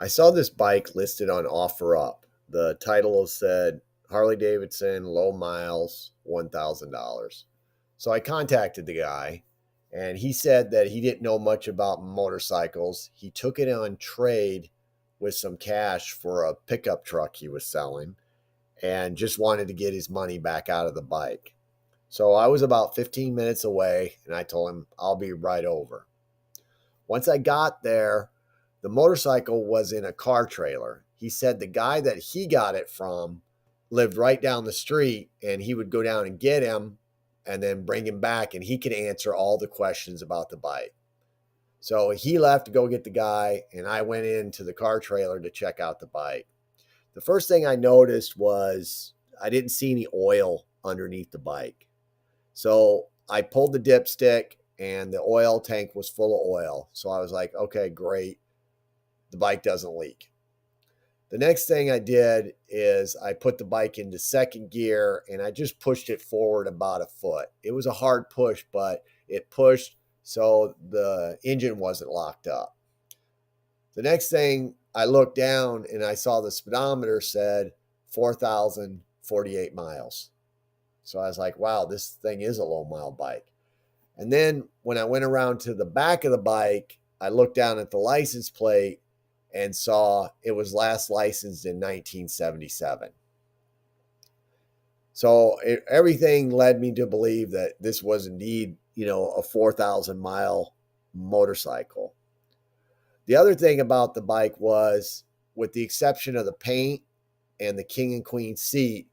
I saw this bike listed on OfferUp. The title said Harley Davidson, low miles, $1,000. So I contacted the guy, and he said that he didn't know much about motorcycles. He took it on trade with some cash for a pickup truck he was selling and just wanted to get his money back out of the bike. So I was about 15 minutes away, and I told him I'll be right over. Once I got there, the motorcycle was in a car trailer. He said the guy that he got it from lived right down the street, and he would go down and get him and then bring him back, and he could answer all the questions about the bike. So he left to go get the guy, and I went into the car trailer to check out the bike. The first thing I noticed was I didn't see any oil underneath the bike. So I pulled the dipstick, and the oil tank was full of oil. So I was like, okay, great. The bike doesn't leak. The next thing I did is I put the bike into second gear, and I just pushed it forward about a foot. It was a hard push, but it pushed so the engine wasn't locked up. The next thing, I looked down and I saw the speedometer said 4,048 miles. So I was like, wow, this thing is a low mile bike. And then when I went around to the back of the bike, I looked down at the license plate and saw it was last licensed in 1977. So everything led me to believe that this was indeed, a 4,000 mile motorcycle. The other thing about the bike was, with the exception of the paint and the king and queen seat,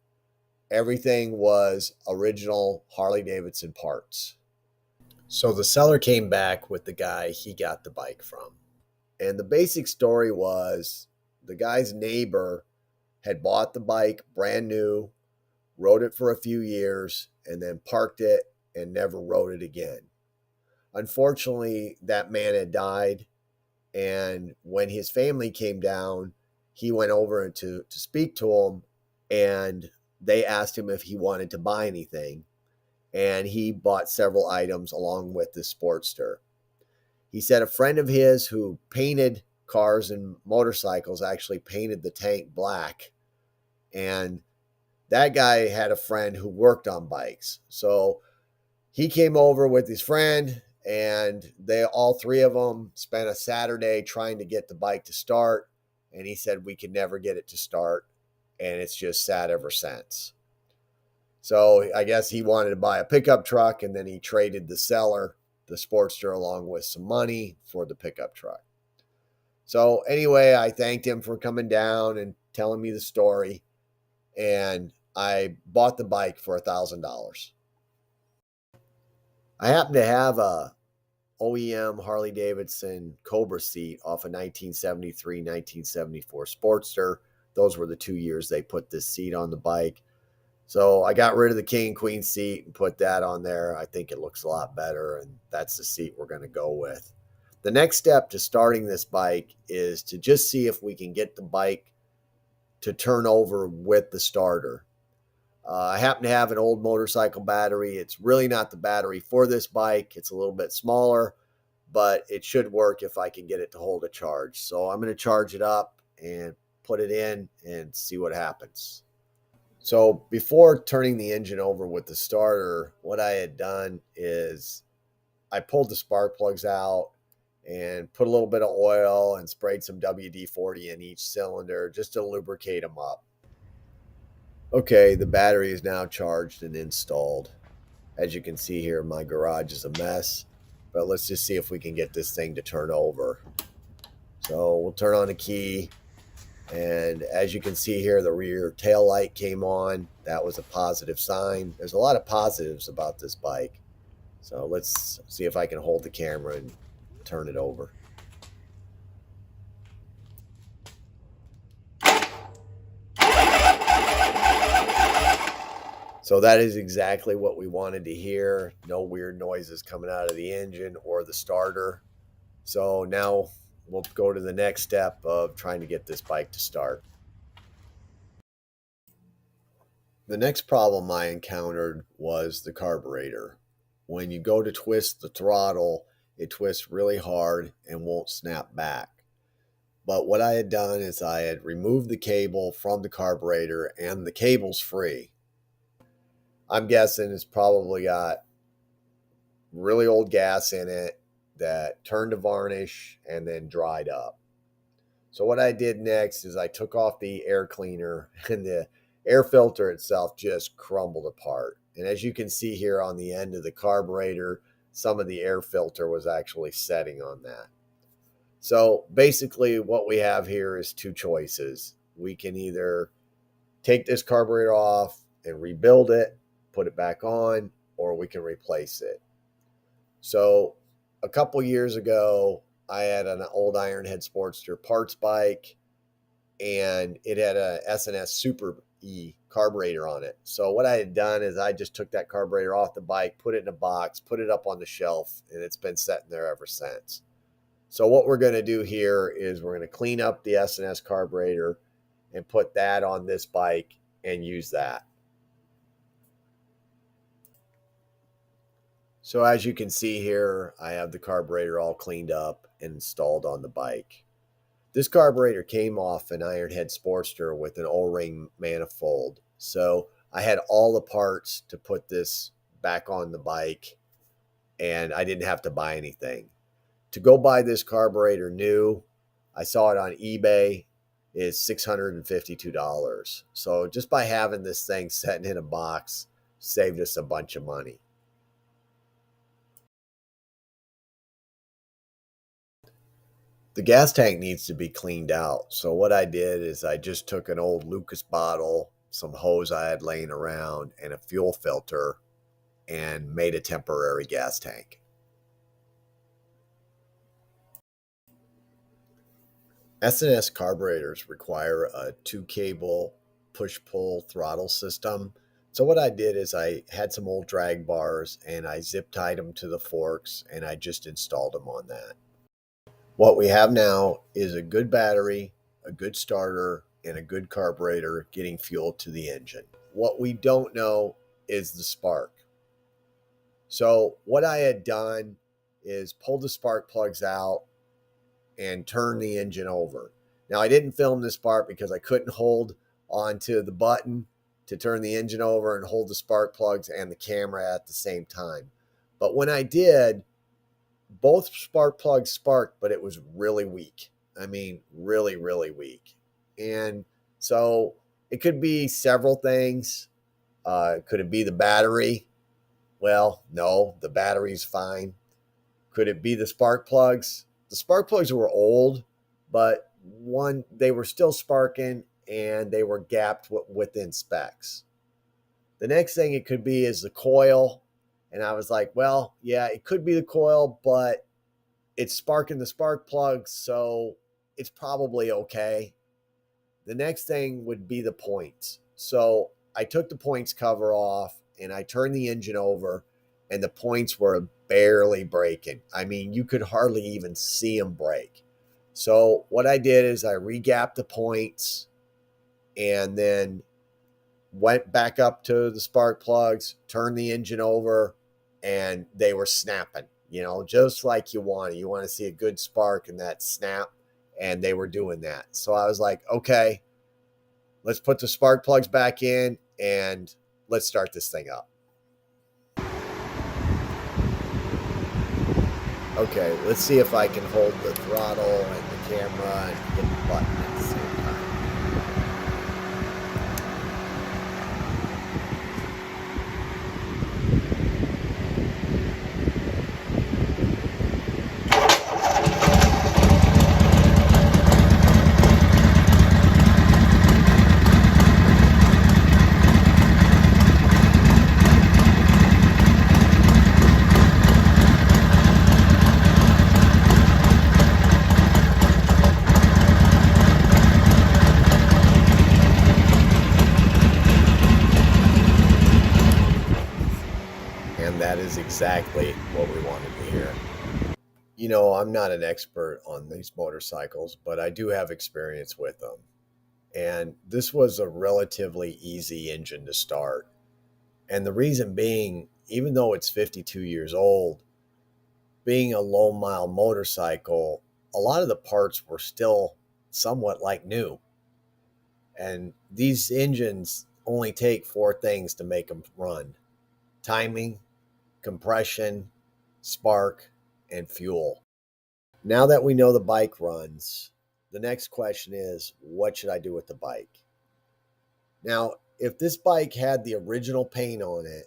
everything was original Harley Davidson parts. So the seller came back with the guy he got the bike from. And the basic story was the guy's neighbor had bought the bike brand new, rode it for a few years, and then parked it and never rode it again. Unfortunately, that man had died. And when his family came down, he went over to speak to him, and they asked him if he wanted to buy anything. And he bought several items along with the Sportster. He said a friend of his who painted cars and motorcycles actually painted the tank black. And that guy had a friend who worked on bikes. So he came over with his friend, and they all three of them spent a Saturday trying to get the bike to start. And he said we could never get it to start, and it's just sat ever since. So I guess he wanted to buy a pickup truck, and then he traded the seller, the Sportster, along with some money for the pickup truck. So anyway, I thanked him for coming down and telling me the story, and I bought the bike for $1,000. I happen to have a OEM Harley Davidson Cobra seat off a 1973, 1974 Sportster. Those were the 2 years they put this seat on the bike. So I got rid of the king and queen seat and put that on there. I think it looks a lot better, and that's the seat we're going to go with. The next step to starting this bike is to just see if we can get the bike to turn over with the starter. I happen to have an old motorcycle battery. It's really not the battery for this bike. It's a little bit smaller, but it should work if I can get it to hold a charge. So I'm going to charge it up and put it in and see what happens. So before turning the engine over with the starter, what I had done is I pulled the spark plugs out and put a little bit of oil and sprayed some WD-40 in each cylinder just to lubricate them up. Okay, the battery is now charged and installed. As you can see here, my garage is a mess, but let's just see if we can get this thing to turn over. So we'll turn on the key, and as you can see here, the rear tail light came on. That was a positive sign. There's a lot of positives about this bike. So let's see if I can hold the camera and turn it over. So that is exactly what we wanted to hear. No weird noises coming out of the engine or the starter. So now we'll go to the next step of trying to get this bike to start. The next problem I encountered was the carburetor. When you go to twist the throttle, it twists really hard and won't snap back. But what I had done is I had removed the cable from the carburetor, and the cable's free. I'm guessing it's probably got really old gas in it that turned to varnish and then dried up. So what I did next is I took off the air cleaner, and the air filter itself just crumbled apart. And as you can see here on the end of the carburetor, some of the air filter was actually setting on that. So basically what we have here is two choices. We can either take this carburetor off and rebuild it, put it back on, or we can replace it. So a couple years ago, I had an old Ironhead Sportster parts bike, and it had a S&S Super E carburetor on it. So what I had done is I just took that carburetor off the bike, put it in a box, put it up on the shelf, and it's been sitting there ever since. So what we're going to do here is we're going to clean up the S&S carburetor and put that on this bike and use that. So as you can see here, I have the carburetor all cleaned up and installed on the bike. This carburetor came off an Ironhead Sportster with an O-ring manifold. So I had all the parts to put this back on the bike, and I didn't have to buy anything. To go buy this carburetor new, I saw it on eBay, is $652. So just by having this thing sitting in a box saved us a bunch of money. The gas tank needs to be cleaned out. So what I did is I just took an old Lucas bottle, some hose I had laying around, and a fuel filter, and made a temporary gas tank. S&S carburetors require a 2-cable push-pull throttle system. So what I did is I had some old drag bars, and I zip tied them to the forks, and I just installed them on that. What we have now is a good battery, a good starter, and a good carburetor getting fuel to the engine. What we don't know is the spark. So what I had done is pull the spark plugs out and turn the engine over. Now, I didn't film this part because I couldn't hold onto the button to turn the engine over and hold the spark plugs and the camera at the same time. But when I did, both spark plugs sparked, but it was really weak. I mean, really, really weak. And so it could be several things. Could it be the battery? Well, no, the battery's fine. Could it be the spark plugs? The spark plugs were old, but they were still sparking, and they were gapped within specs. The next thing it could be is the coil. And I was like, well, yeah, it could be the coil, but it's sparking the spark plugs, so it's probably okay. The next thing would be the points. So I took the points cover off, and I turned the engine over, and the points were barely breaking. I mean, you could hardly even see them break. So what I did is I regapped the points, and then went back up to the spark plugs, turned the engine over, and they were snapping, just like you want. You want to see a good spark and that snap, and they were doing that. So I was like, okay, let's put the spark plugs back in, and let's start this thing up. Okay, let's see if I can hold the throttle and the camera and hit the button at the same time. And that is exactly what we wanted to hear. I'm not an expert on these motorcycles, but I do have experience with them. And this was a relatively easy engine to start. And the reason being, even though it's 52 years old, being a low mile motorcycle, a lot of the parts were still somewhat like new. And these engines only take four things to make them run: timing, compression, spark, and fuel. Now that we know the bike runs, the next question is, what should I do with the bike? Now, if this bike had the original paint on it,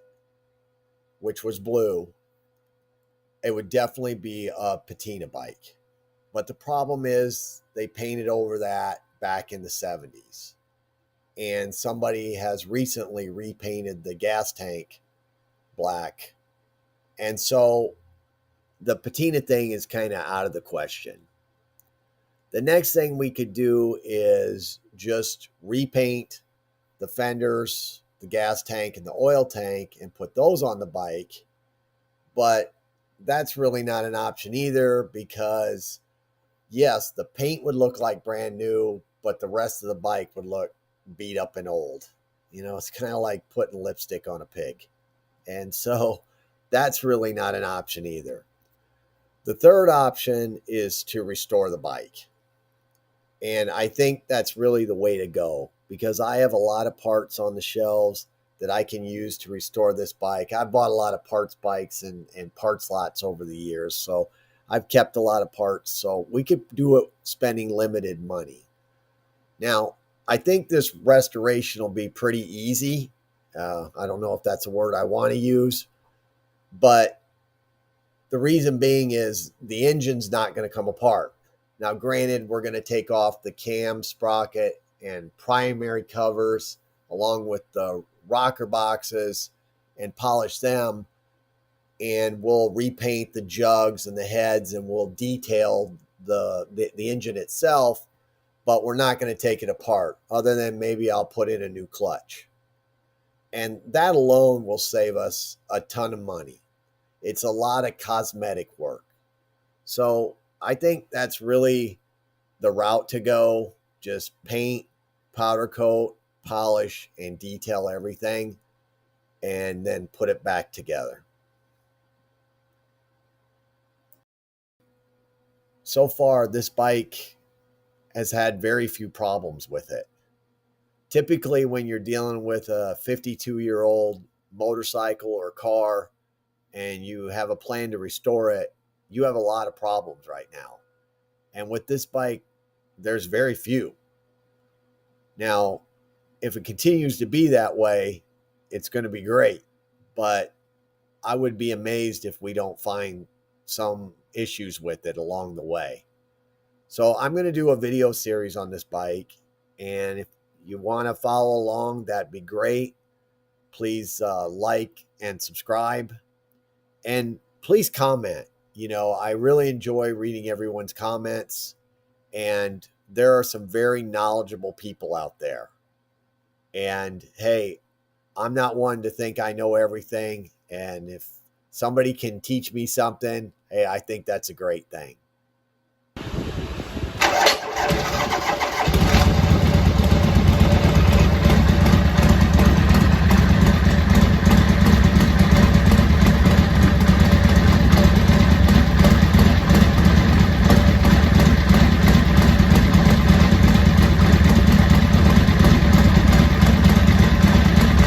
which was blue, it would definitely be a patina bike. But the problem is they painted over that back in the 70s. And somebody has recently repainted the gas tank black. And so the patina thing is kind of out of the question. The next thing we could do is just repaint the fenders, the gas tank, and the oil tank and put those on the bike. But that's really not an option either, because yes, the paint would look like brand new, but the rest of the bike would look beat up and old. It's kind of like putting lipstick on a pig. And so that's really not an option either. The third option is to restore the bike. And I think that's really the way to go, because I have a lot of parts on the shelves that I can use to restore this bike. I've bought a lot of parts bikes and parts lots over the years, so I've kept a lot of parts. So we could do it spending limited money. Now, I think this restoration will be pretty easy. I don't know if that's a word I want to use, but the reason being is the engine's not going to come apart. Now, granted, we're going to take off the cam sprocket and primary covers along with the rocker boxes and polish them, and we'll repaint the jugs and the heads, and we'll detail the engine itself, but we're not going to take it apart, other than maybe I'll put in a new clutch. And that alone will save us a ton of money. It's a lot of cosmetic work. So I think that's really the route to go. Just paint, powder coat, polish, and detail everything, and then put it back together. So far, this bike has had very few problems with it. Typically, when you're dealing with a 52-year-old motorcycle or car and you have a plan to restore it, you have a lot of problems right now. And with this bike, there's very few. Now, if it continues to be that way, it's going to be great. But I would be amazed if we don't find some issues with it along the way. So I'm going to do a video series on this bike. And if you want to follow along, that'd be great. Please like and subscribe. And please comment. I really enjoy reading everyone's comments. And there are some very knowledgeable people out there. And hey, I'm not one to think I know everything. And if somebody can teach me something, hey, I think that's a great thing.